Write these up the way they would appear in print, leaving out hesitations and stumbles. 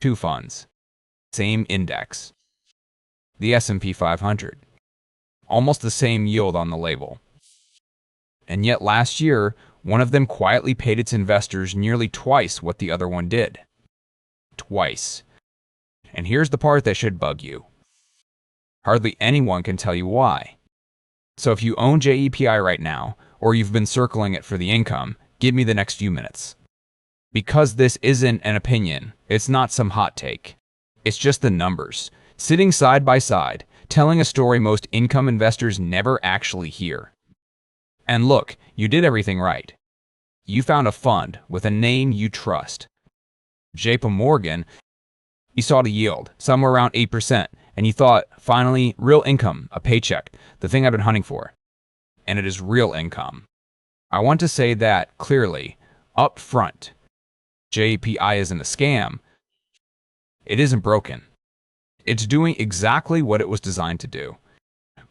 Two funds. Same index. The S&P 500. Almost the same yield on the label. And yet last year, one of them quietly paid its investors nearly twice what the other one did. Twice. And here's the part that should bug you. Hardly anyone can tell you why. So if you own JEPI right now, or you've been circling it for the income, give me the next few minutes. Because this isn't an opinion, it's not some hot take. It's just the numbers, sitting side by side, telling a story most income investors never actually hear. And look, you did everything right. You found a fund with a name you trust. JP Morgan, you saw the yield, somewhere around 8%, and you thought, finally, real income, a paycheck, the thing I've been hunting for. And it is real income. I want to say that clearly, up front. JEPI isn't a scam. It isn't broken. It's doing exactly what it was designed to do.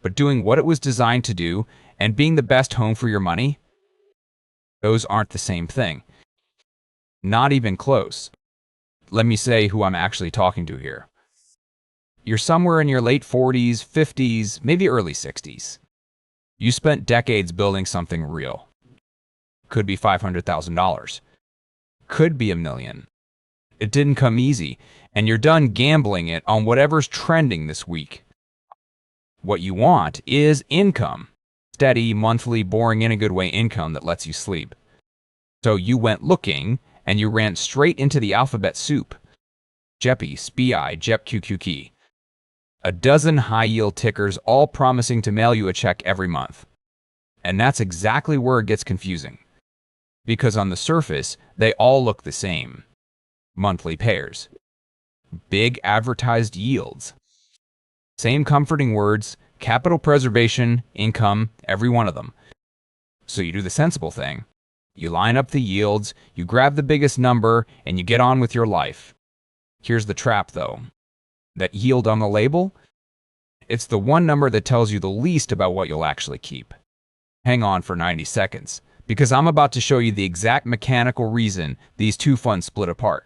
But doing what it was designed to do and being the best home for your money, those aren't the same thing. Not even close. Let me say who I'm actually talking to here. You're somewhere in your late 40s, 50s, maybe early 60s. You spent decades building something real. Could be $500,000. Could be $1 million. It didn't come easy, and you're done gambling it on whatever's trending this week. What you want is income. Steady, monthly, boring in a good way income that lets you sleep. So you went looking, and you ran straight into the alphabet soup. JEPI, SPYI, JEPQ. A dozen high-yield tickers all promising to mail you a check every month. And that's exactly where it gets confusing. Because on the surface, they all look the same. Monthly pairs. Big advertised yields. Same comforting words, capital preservation, income, every one of them. So you do the sensible thing. You line up the yields, you grab the biggest number, and you get on with your life. Here's the trap, though. That yield on the label? It's the one number that tells you the least about what you'll actually keep. Hang on for 90 seconds, because I'm about to show you the exact mechanical reason these two funds split apart.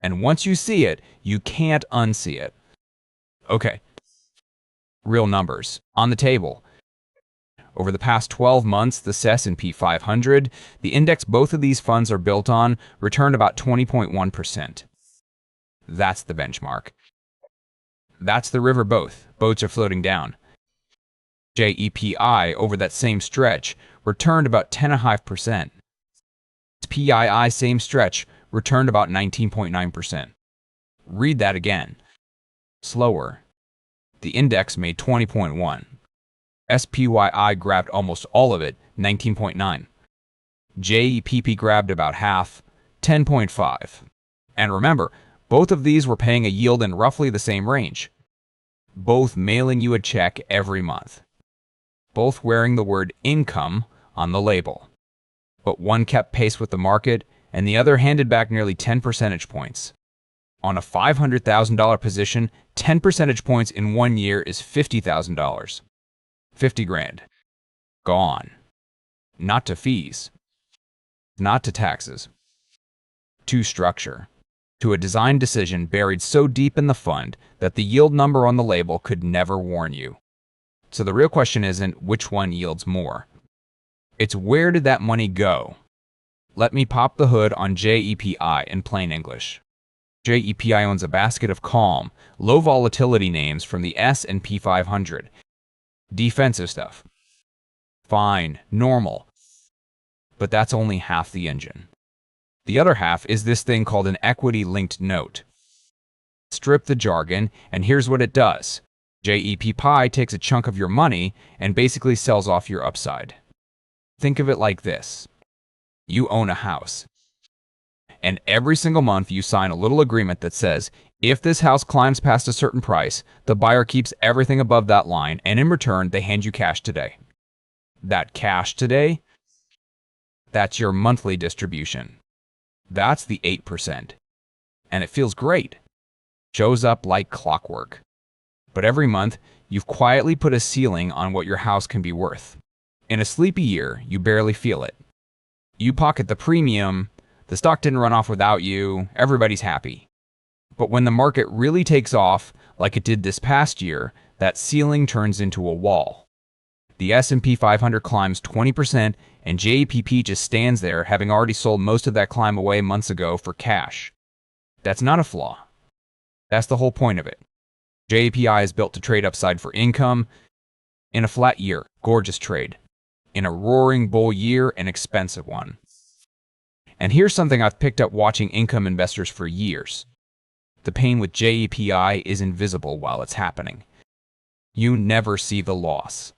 And once you see it, you can't unsee it. Okay. Real numbers. On the table. Over the past 12 months, the S&P 500, the index both of these funds are built on, returned about 20.1%. That's the benchmark. That's the river both. Boats are floating down. JEPI, over that same stretch, returned about 10.5%. SPYI, same stretch, returned about 19.9%. Read that again. Slower. The index made 20.1. SPYI grabbed almost all of it, 19.9. JEPP grabbed about half, 10.5. And remember, both of these were paying a yield in roughly the same range. Both mailing you a check every month. Both wearing the word income on the label. But one kept pace with the market, and the other handed back nearly 10 percentage points. On a $500,000 position, 10 percentage points in 1 year is $50,000. 50 grand. Gone. Not to fees. Not to taxes. To structure. To a design decision buried so deep in the fund that the yield number on the label could never warn you. So the real question isn't which one yields more. It's where did that money go? Let me pop the hood on JEPI in plain English. JEPI owns a basket of calm, low volatility names from the S&P 500. Defensive stuff. Fine, normal. But that's only half the engine. The other half is this thing called an equity-linked note. Strip the jargon, and here's what it does. JEPI takes a chunk of your money and basically sells off your upside. Think of it like this. You own a house. And every single month you sign a little agreement that says, if this house climbs past a certain price, the buyer keeps everything above that line, and in return, they hand you cash today. That cash today, that's your monthly distribution. That's the 8%. And it feels great. Shows up like clockwork. But every month, you've quietly put a ceiling on what your house can be worth. In a sleepy year, you barely feel it. You pocket the premium, the stock didn't run off without you, everybody's happy. But when the market really takes off, like it did this past year, that ceiling turns into a wall. The S&P 500 climbs 20%, and JEPP just stands there, having already sold most of that climb away months ago for cash. That's not a flaw. That's the whole point of it. JEPI is built to trade upside for income. In a flat year, gorgeous trade. In a roaring bull year, an expensive one. And here's something I've picked up watching income investors for years. The pain with JEPI is invisible while it's happening. You never see the loss.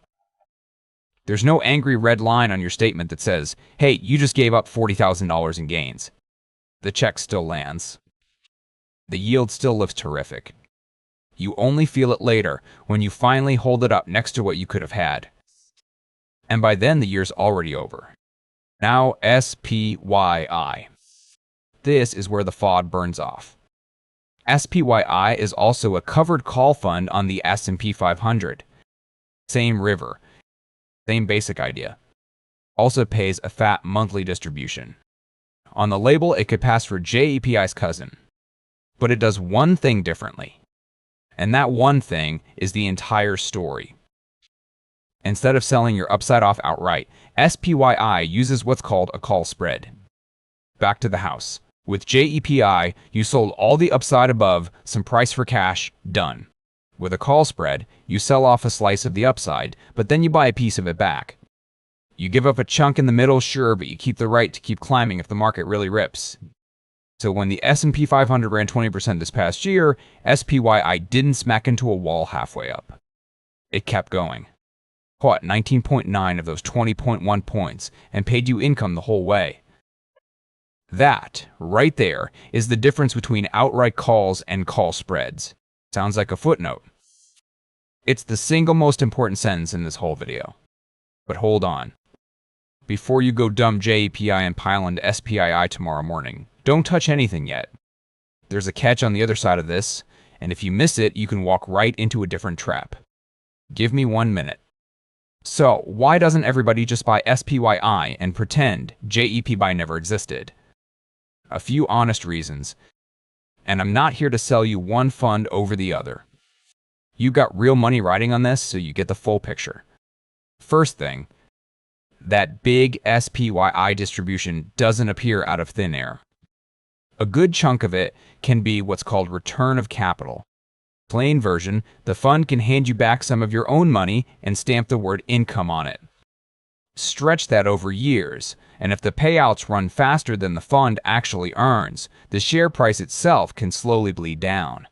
There's no angry red line on your statement that says, hey, you just gave up $40,000 in gains. The check still lands. The yield still looks terrific. You only feel it later when you finally hold it up next to what you could have had. And by then the year's already over. Now SPYI. This is where the FOD burns off. SPYI is also a covered call fund on the S&P 500. Same river. Same basic idea. Also pays a fat monthly distribution. On the label, it could pass for JEPI's cousin. But it does one thing differently. And that one thing is the entire story. Instead of selling your upside off outright, SPYI uses what's called a call spread. Back to the house. With JEPI, you sold all the upside above, some price for cash, done. With a call spread, you sell off a slice of the upside, but then you buy a piece of it back. You give up a chunk in the middle, sure, but you keep the right to keep climbing if the market really rips. So when the S&P 500 ran 20% this past year, SPYI didn't smack into a wall halfway up. It kept going. Caught 19.9 of those 20.1 points and paid you income the whole way. That, right there, is the difference between outright calls and call spreads. Sounds like a footnote. It's the single most important sentence in this whole video. But hold on. Before you go dump JEPI and pile into SPYI tomorrow morning, don't touch anything yet. There's a catch on the other side of this, and if you miss it, you can walk right into a different trap. Give me 1 minute. So, why doesn't everybody just buy SPYI and pretend JEPI never existed? A few honest reasons. And I'm not here to sell you one fund over the other. You got real money riding on this, so you get the full picture. First thing, that big SPYI distribution doesn't appear out of thin air. A good chunk of it can be what's called return of capital. Plain version, the fund can hand you back some of your own money and stamp the word income on it. Stretch that over years, and if the payouts run faster than the fund actually earns, the share price itself can slowly bleed down.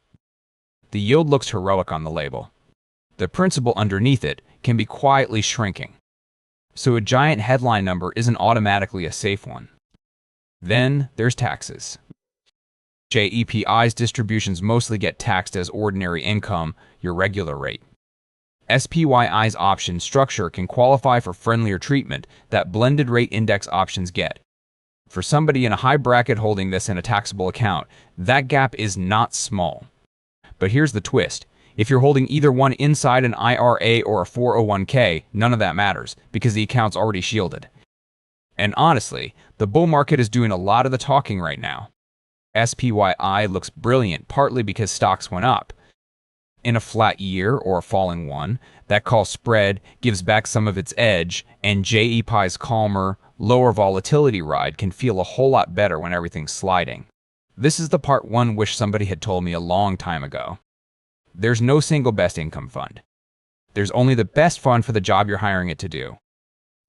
The yield looks heroic on the label. The principal underneath it can be quietly shrinking. So a giant headline number isn't automatically a safe one. Then there's taxes. JEPI's distributions mostly get taxed as ordinary income, your regular rate. SPYI's option structure can qualify for friendlier treatment that blended rate index options get. For somebody in a high bracket holding this in a taxable account, that gap is not small. But here's the twist. If you're holding either one inside an IRA or a 401k, none of that matters because the account's already shielded. And honestly, the bull market is doing a lot of the talking right now. SPYI looks brilliant partly because stocks went up. In a flat year or a falling one, that call spread gives back some of its edge, and JEPI's calmer, lower volatility ride can feel a whole lot better when everything's sliding. This is the part one wish somebody had told me a long time ago. There's no single best income fund. There's only the best fund for the job you're hiring it to do.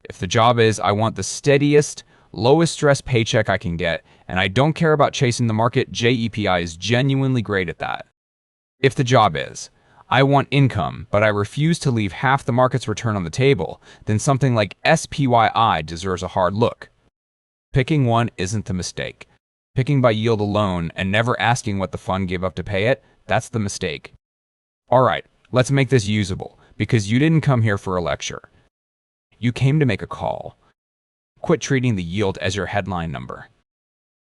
If the job is, I want the steadiest, lowest stress paycheck I can get, and I don't care about chasing the market, JEPI is genuinely great at that. If the job is, I want income, but I refuse to leave half the market's return on the table, then something like SPYI deserves a hard look. Picking one isn't the mistake. Picking by yield alone and never asking what the fund gave up to pay it, that's the mistake. Alright, let's make this usable, because you didn't come here for a lecture. You came to make a call. Quit treating the yield as your headline number.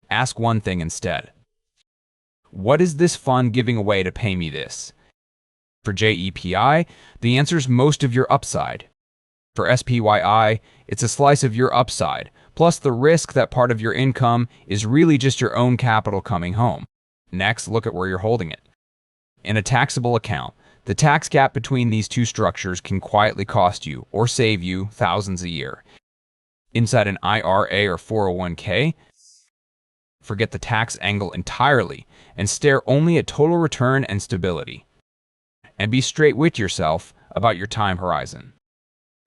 Ask one thing instead. What is this fund giving away to pay me this? For JEPI, the answer is most of your upside. For SPYI, it's a slice of your upside, plus the risk that part of your income is really just your own capital coming home. Next, look at where you're holding it. In a taxable account, the tax gap between these two structures can quietly cost you or save you thousands a year. Inside an IRA or 401k, forget the tax angle entirely and stare only at total return and stability. And be straight with yourself about your time horizon.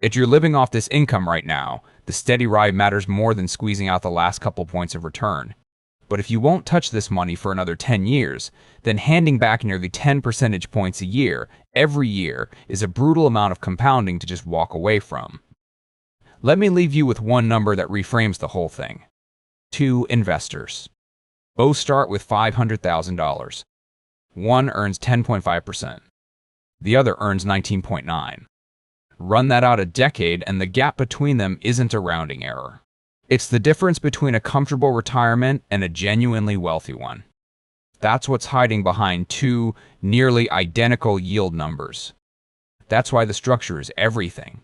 If you're living off this income right now, the steady ride matters more than squeezing out the last couple points of return. But if you won't touch this money for another 10 years, then handing back nearly 10 percentage points a year, every year, is a brutal amount of compounding to just walk away from. Let me leave you with one number that reframes the whole thing. 2 investors. Both start with $500,000. One earns 10.5%. The other earns 19.9%. Run that out a decade and the gap between them isn't a rounding error. It's the difference between a comfortable retirement and a genuinely wealthy one. That's what's hiding behind 2 nearly identical yield numbers. That's why the structure is everything.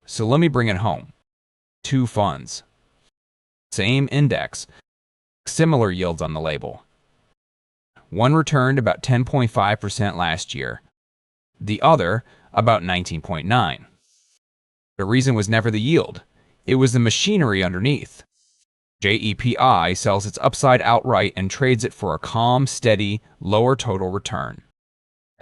So let me bring it home. 2 funds. Same index. Similar yields on the label. One returned about 10.5% last year. The other, about 19.9%. The reason was never the yield. It was the machinery underneath. JEPI sells its upside outright and trades it for a calm, steady, lower total return.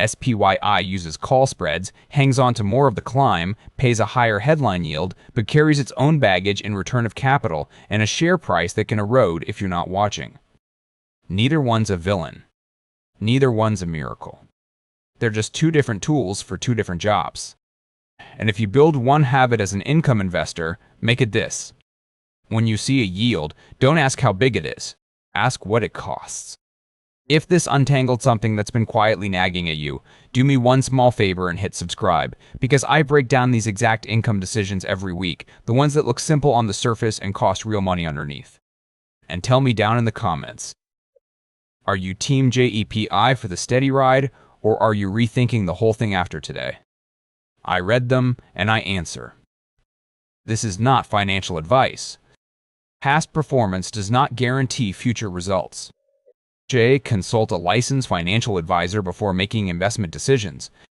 SPYI uses call spreads, hangs on to more of the climb, pays a higher headline yield, but carries its own baggage in return of capital and a share price that can erode if you're not watching. Neither one's a villain. Neither one's a miracle. They're just 2 different tools for 2 different jobs. And if you build one habit as an income investor, make it this. When you see a yield, don't ask how big it is. Ask what it costs. If this untangled something that's been quietly nagging at you, do me one small favor and hit subscribe, because I break down these exact income decisions every week, the ones that look simple on the surface and cost real money underneath. And tell me down in the comments, are you Team JEPI for the steady ride, or are you rethinking the whole thing after today? I read them, and I answer. This is not financial advice. Past performance does not guarantee future results. Consult a licensed financial advisor before making investment decisions.